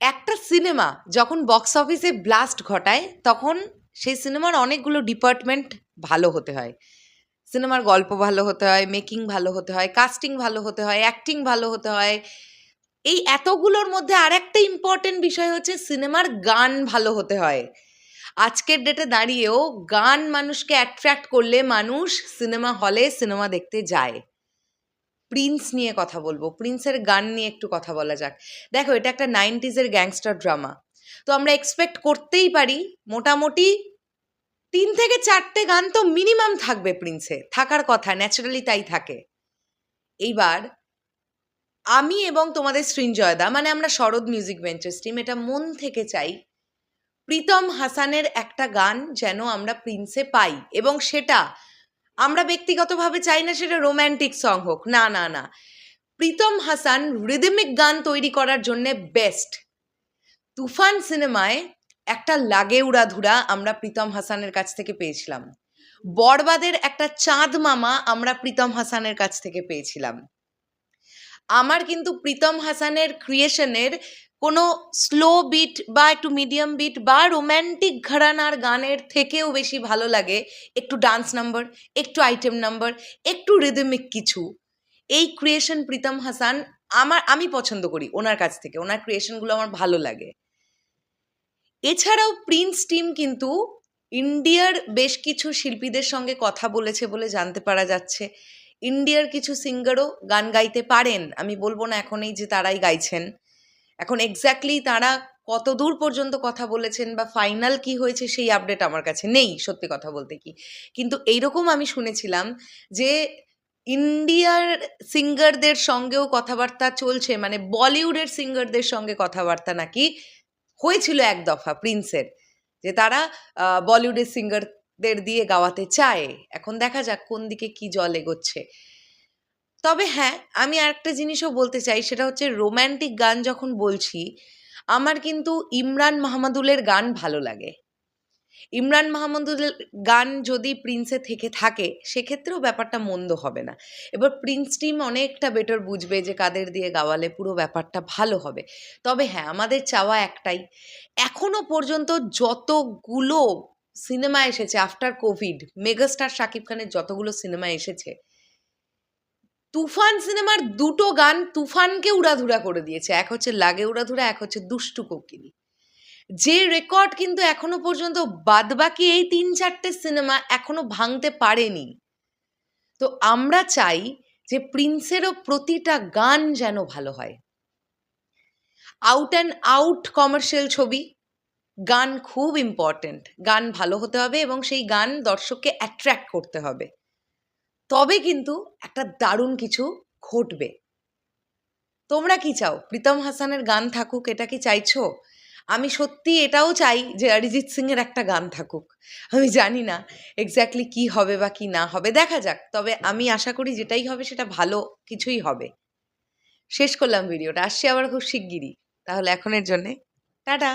একটা সিনেমা যখন বক্স অফিসে ব্লাস্ট ঘটায় তখন সেই সিনেমার অনেকগুলো ডিপার্টমেন্ট ভালো হতে হয়। সিনেমার গল্প ভালো হতে হয়, মেকিং ভালো হতে হয়, কাস্টিং ভালো হতে হয়, অ্যাক্টিং ভালো হতে হয়। এই এতগুলোর মধ্যে আরেকটা ইম্পর্টেন্ট বিষয় হচ্ছে সিনেমার গান ভালো হতে হয়। আজকের ডেটে দাঁড়িয়েও গান মানুষকে অ্যাট্রাক্ট করলে মানুষ সিনেমা হলে সিনেমা দেখতে যায়। প্রিন্স নিয়ে কথা বলবো, প্রিন্সের গান নিয়ে একটু কথা বলা যাক। দেখো, এটা একটা 90s গ্যাংস্টার ড্রামা, তো আমরা এক্সপেক্ট করতেই পারি মোটামুটি 3 থেকে 4টে গান তো মিনিমাম থাকবে প্রিন্সে, থাকার কথা, ন্যাচারালি তাই থাকে। এইবার আমি এবং তোমাদের সৃঞ্জয়দা, মানে আমরা শরৎ মিউজিক ভেঞ্চার্স টিম, এটা মন থেকে চাই প্রীতম হাসানের একটা গান যেন আমরা প্রিন্সে পাই, এবং সেটা আমরা ব্যক্তিগতভাবে চাই না সেটা রোম্যান্টিক সং হোক, না না না, প্রীতম হাসান রিদমিক গান তৈরি করার জন্যে বেস্ট। তুফান সিনেমায় একটা লাগে উড়াধুরা আমরা প্রীতম হাসানের কাছ থেকে পেয়েছিলাম। বরবাদের একটা চাঁদ মামা আমরা প্রীতম হাসানের কাছ থেকে পেয়েছিলাম। আমার কিন্তু প্রীতম হাসানের ক্রিয়েশনের কোনো স্লো বিট বা একটু মিডিয়াম বিট বা রোম্যান্টিক ঘরানার গানের থেকেও বেশি ভালো লাগে একটু ডান্স নাম্বার, একটু আইটেম নাম্বার, একটু রিদমিক কিছু। এই ক্রিয়েশন প্রীতম হাসান আমি পছন্দ করি ওনার কাছ থেকে, ওনার ক্রিয়েশনগুলো আমার ভালো লাগে। এছাড়াও প্রিন্স টিম কিন্তু ইন্ডিয়ার বেশ কিছু শিল্পীদের সঙ্গে কথা বলেছে বলে জানতে পারা যাচ্ছে। ইন্ডিয়ার কিছু সিঙ্গারও গান গাইতে পারেন, আমি বলবো না এখনই যে তারাই গাইছেন। এখন এক্স্যাক্টলি তারা কত দূর পর্যন্ত কথা বলেছেন বা ফাইনাল কি হয়েছে সেই আপডেট আমার কাছে নেই, সত্যি কথা বলতে কি। কিন্তু এইরকম আমি শুনেছিলাম যে ইন্ডিয়ার সিঙ্গারদের সঙ্গেও কথাবার্তা চলছে, মানে বলিউডের সিঙ্গারদের সঙ্গে কথাবার্তা নাকি হয়েছিল এক দফা প্রিন্সের, যে তারা বলিউডের সিঙ্গারদের দিয়ে গাওয়াতে চায়। এখন দেখা যাক কোন দিকে কি জল এগোচ্ছে। তবে হ্যাঁ, আমি আরেকটা জিনিসও বলতে চাই, সেটা হচ্ছে রোম্যান্টিক গান যখন বলছি, আমার কিন্তু ইমরান মাহমুদুলের গান ভালো লাগে। ইমরান মাহমুদুলের গান যদি প্রিন্সে থেকে থাকে সেক্ষেত্রেও ব্যাপারটা মন্দ হবে না। এবার প্রিন্স টিম অনেকটা বেটার বুঝবে যে কাদের দিয়ে গাওয়ালে পুরো ব্যাপারটা ভালো হবে। তবে হ্যাঁ, আমাদের চাওয়া একটাই, এখনো পর্যন্ত যতগুলো সিনেমা এসেছে আফটার কোভিড, মেগাস্টার শাকিব খানের যতগুলো সিনেমা এসেছে, তুফান সিনেমার 2টো গান তুফানকে উড়াধুরা করে দিয়েছে। এক হচ্ছে লাগে উড়াধুরা, এক হচ্ছে দুষ্টু কোকিল। যে রেকর্ড কিন্তু এখনো পর্যন্ত বাদবাকি এই 3-4টে সিনেমা এখনো ভাঙতে পারেনি। তো আমরা চাই যে প্রিন্সেরও প্রতিটা গান যেন ভালো হয়। আউট অ্যান্ড আউট কমার্শিয়াল ছবি, গান খুব ইম্পর্টেন্ট, গান ভালো হতে হবে এবং সেই গান দর্শককে অ্যাট্রাক্ট করতে হবে, তবে কিন্তু একটা দারুণ কিছু ঘটবে। তোমরা কি চাও প্রীতম হাসানের গান থাকুক, এটা কি চাইছো? আমি সত্যি এটাও চাই যে অরিজিৎ সিং এর একটা গান থাকুক। আমি জানি না এক্স্যাক্টলি কি হবে বা কি না হবে, দেখা যাক। তবে আমি আশা করি যেটাই হবে সেটা ভালো কিছুই হবে। শেষ করলাম ভিডিওটা, আসছি আবার খুব শিগগিরই। তাহলে এখনের জন্যে টাটা।